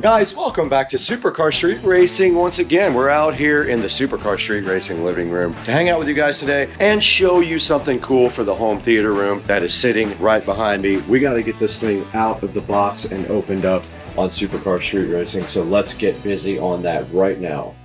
Guys, welcome back to Supercar Street Racing. Once again, we're out here in the Supercar Street Racing living room to hang out with you guys today and show you something cool for the home theater room that is sitting right behind me. We got to get this thing out of the box and opened up on Supercar Street Racing, so let's get busy on that right now.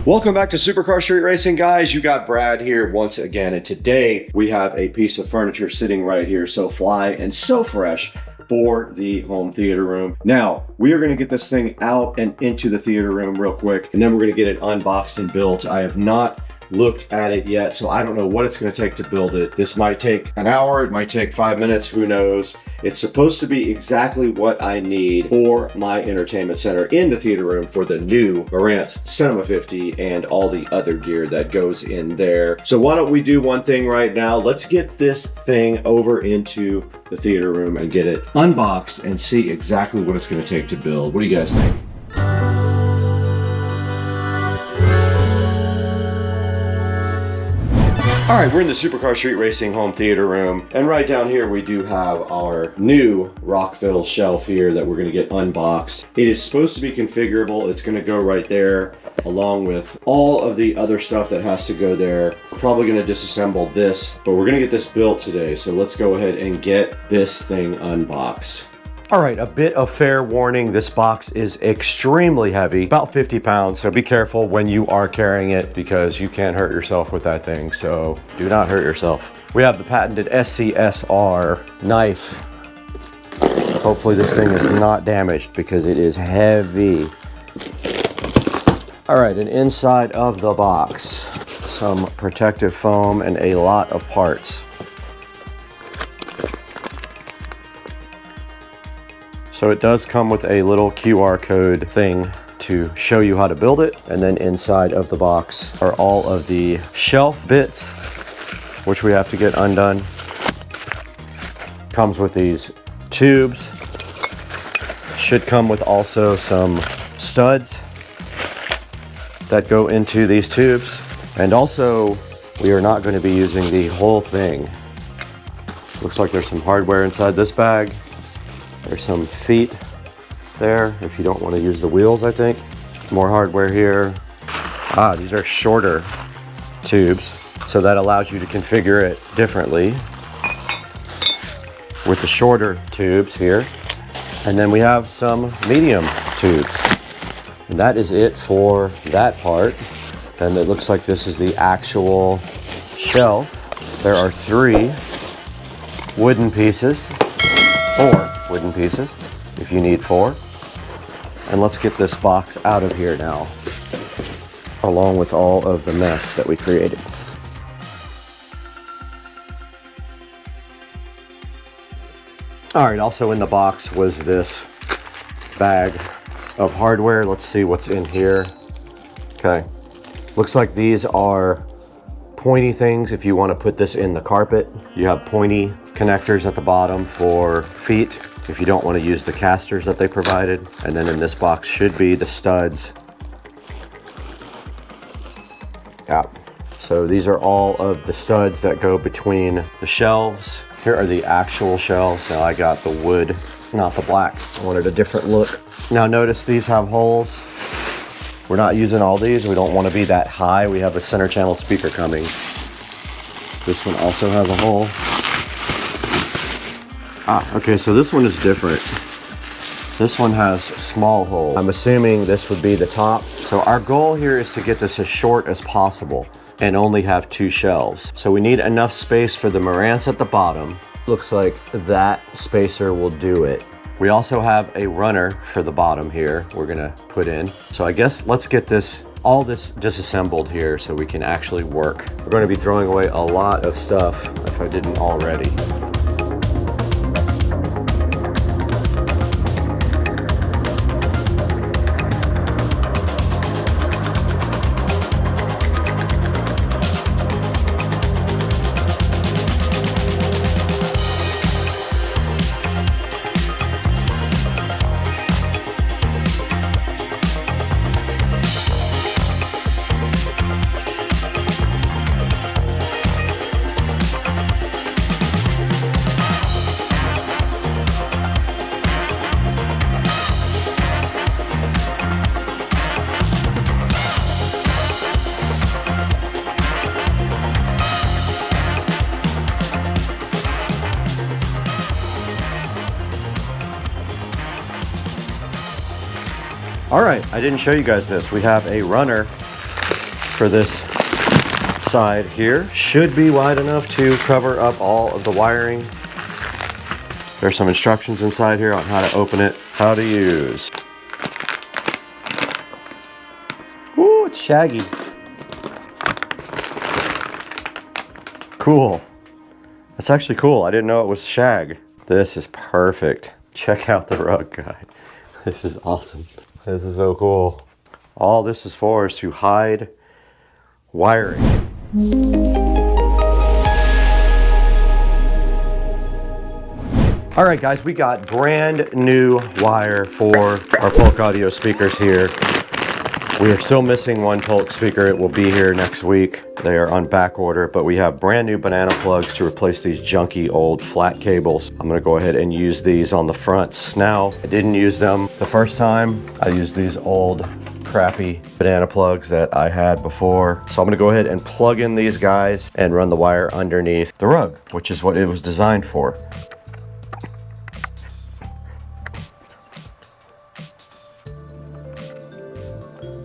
Welcome back to Supercar Street Racing, guys. You got Brad here once again, and today we have a piece of furniture sitting right here, so fly and so fresh for the home theater room. Now, we are going to get this thing out and into the theater room real quick, and then we're going to get it unboxed and built. I have not looked at it yet, so I don't know what it's going to take to build it. This might take an hour, it might take 5 minutes, who knows. It's supposed to be exactly what I need for my entertainment center in the theater room for the new Marantz Cinema 50 and all the other gear that goes in there. So why don't we do one thing right now? Let's get this thing over into the theater room and get it unboxed and see exactly what it's going to take to build. What do you guys think? All right, we're in the Supercar Street Racing home theater room, and right down here we do have our new Rockville shelf here that we're going to get unboxed. It is supposed to be configurable. It's going to go right there along with all of the other stuff that has to go there. We're probably going to disassemble this, but we're going to get this built today, so let's go ahead and get this thing unboxed. All right, a bit of fair warning. This box is extremely heavy, about 50 pounds. So be careful when you are carrying it because you can hurt yourself with that thing. So do not hurt yourself. We have the patented SCSR knife. Hopefully this thing is not damaged because it is heavy. All right, and inside of the box, some protective foam and a lot of parts. So it does come with a little QR code thing to show you how to build it. And then inside of the box are all of the shelf bits, which we have to get undone. Comes with these tubes. Should come with also some studs that go into these tubes. And also, we are not going to be using the whole thing. Looks like there's some hardware inside this bag. There's some feet there if you don't want to use the wheels, I think. More hardware here. These are shorter tubes, so that allows you to configure it differently with the shorter tubes here. And then we have some medium tubes. And that is it for that part. Then it looks like this is the actual shelf. There are 3 wooden pieces, 4 wooden pieces if you need 4. And let's get this box out of here now, along with all of the mess that we created. All right, also in the box was this bag of hardware. Let's see what's in here. Okay, looks like these are pointy things if you want to put this in the carpet. You have pointy connectors at the bottom for feet if you don't want to use the casters that they provided. And then in this box should be the studs. Yeah, so these are all of the studs that go between the shelves. Here are the actual shelves. Now I got the wood, not the black. I wanted a different look. Now notice these have holes. We're not using all these. We don't want to be that high. We have a center channel speaker coming. This one also has a hole. Okay, so this one is different. This one has small holes. I'm assuming this would be the top. So our goal here is to get this as short as possible and only have 2 shelves. So we need enough space for the Marantz at the bottom. Looks like that spacer will do it. We also have a runner for the bottom here we're gonna put in. So I guess let's get all this disassembled here so we can actually work. We're gonna be throwing away a lot of stuff if I didn't already. All right, I didn't show you guys this. We have a runner for this side here. Should be wide enough to cover up all of the wiring. There's some instructions inside here on how to open it, how to use. Ooh, it's shaggy. Cool. That's actually cool. I didn't know it was shag. This is perfect. Check out the rug guide. This is awesome. This is so cool. All this is for is to hide wiring. All right, guys, we got brand new wire for our Polk Audio speakers here. We are still missing one Polk speaker. It will be here next week. They are on back order, but we have brand new banana plugs to replace these junky old flat cables. I'm gonna go ahead and use these on the fronts. Now, I didn't use them the first time. I used these old crappy banana plugs that I had before. So I'm gonna go ahead and plug in these guys and run the wire underneath the rug, which is what it was designed for.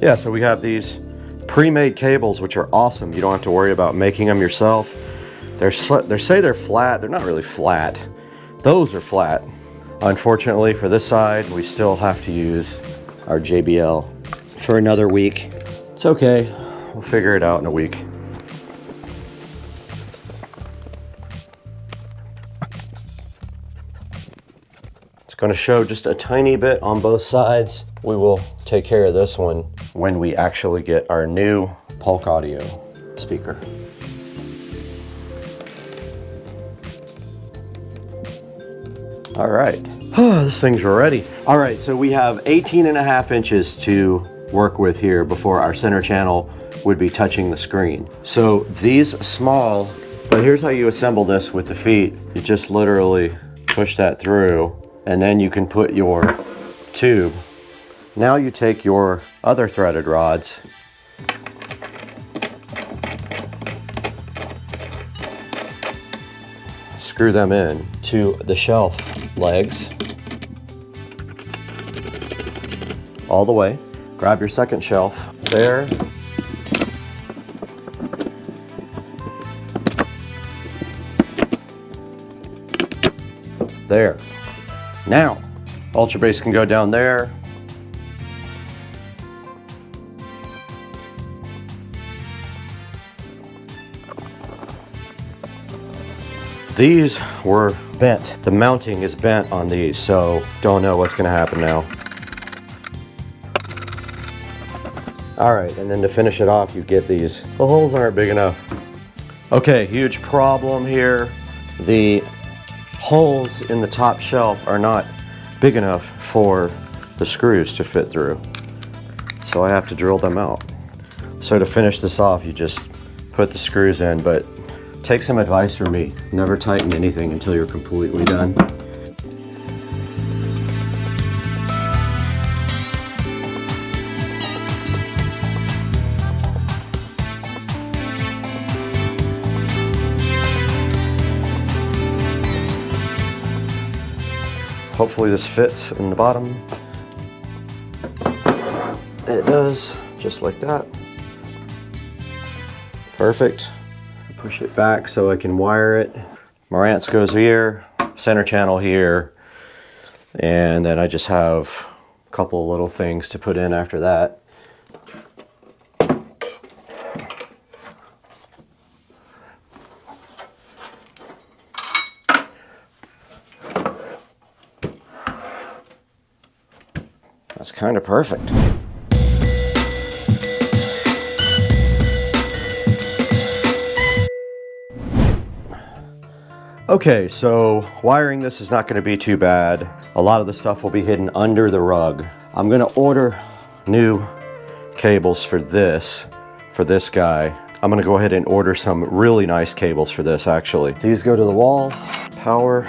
Yeah, so we have these pre-made cables, which are awesome. You don't have to worry about making them yourself. They say they're flat. They're not really flat. Those are flat. Unfortunately, for this side, we still have to use our JBL for another week. It's okay. We'll figure it out in a week. It's going to show just a tiny bit on both sides. We will take care of this one when we actually get our new Polk Audio speaker. All right, this thing's ready. All right, so we have 18.5 inches to work with here before our center channel would be touching the screen. So these small, but here's how you assemble this with the feet. You just literally push that through, and then you can put your tube. Now you take your other threaded rods, screw them in to the shelf legs all the way. Grab your second shelf there. There. Now, Ultrabass can go down there. These were bent. The mounting is bent on these, so don't know what's gonna happen now. All right, and then to finish it off, you get these. The holes aren't big enough. Okay, huge problem here. The holes in the top shelf are not big enough for the screws to fit through. So I have to drill them out. So to finish this off, you just put the screws in, but take some advice from me. Never tighten anything until you're completely done. Hopefully this fits in the bottom. It does, just like that. Perfect. Push it back so I can wire it. Marantz goes here, center channel here, and then I just have a couple of little things to put in after that. That's kind of perfect. Okay, so wiring this is not going to be too bad. A lot of the stuff will be hidden under the rug. I'm going to order new cables for this guy. I'm going to go ahead and order some really nice cables for this actually. These go to the wall, power.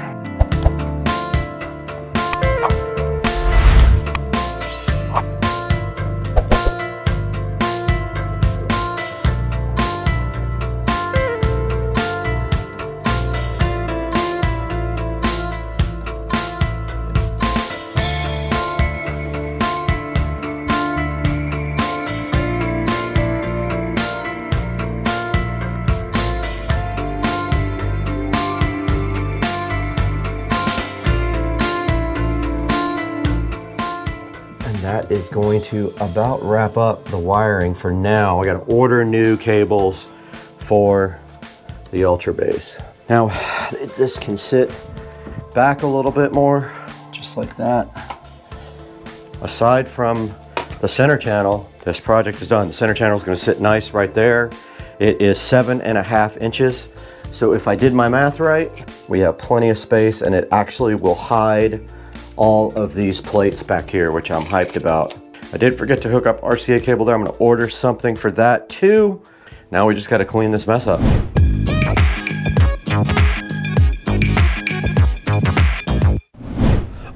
that is going to about wrap up the wiring for now. I got to order new cables for the Ultrabass. Now, this can sit back a little bit more, just like that. Aside from the center channel, this project is done. The center channel is going to sit nice right there. It is 7.5 inches. So if I did my math right, we have plenty of space, and it actually will hide all of these plates back here, which I'm hyped about. I did forget to hook up RCA cable there. I'm going to order something for that too. Now we just got to clean this mess up.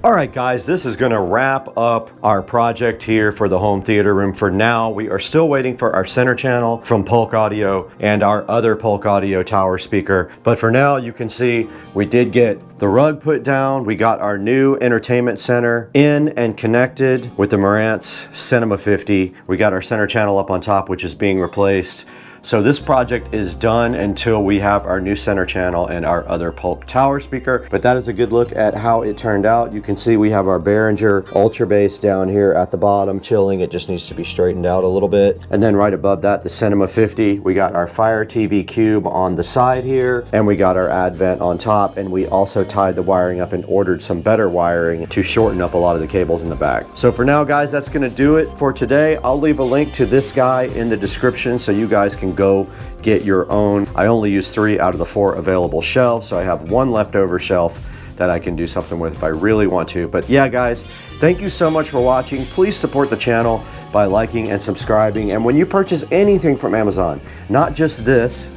All right, guys, this is going to wrap up our project here for the home theater room. For now, we are still waiting for our center channel from Polk Audio and our other Polk Audio tower speaker. But for now, you can see we did get the rug put down. We got our new entertainment center in and connected with the Marantz Cinema 50. We got our center channel up on top, which is being replaced. So this project is done until we have our new center channel and our other Polk tower speaker. But that is a good look at how it turned out. You can see we have our Behringer Ultrabass down here at the bottom chilling. It just needs to be straightened out a little bit. And then right above that, the Cinema 50. We got our Fire TV Cube on the side here, and we got our Advent on top. And we also tied the wiring up and ordered some better wiring to shorten up a lot of the cables in the back. So for now, guys, that's gonna do it for today. I'll leave a link to this guy in the description so you guys can go get your own. I only use 3 out of the 4 available shelves, so I have 1 leftover shelf that I can do something with if I really want to. But yeah, guys, thank you so much for watching. Please support the channel by liking and subscribing. And when you purchase anything from Amazon, not just this,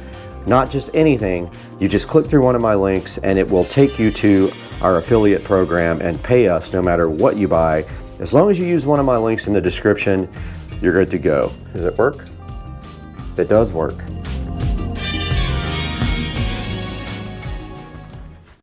not just anything, you just click through one of my links and it will take you to our affiliate program and pay us no matter what you buy. As long as you use one of my links in the description, you're good to go. Does it work? It does work.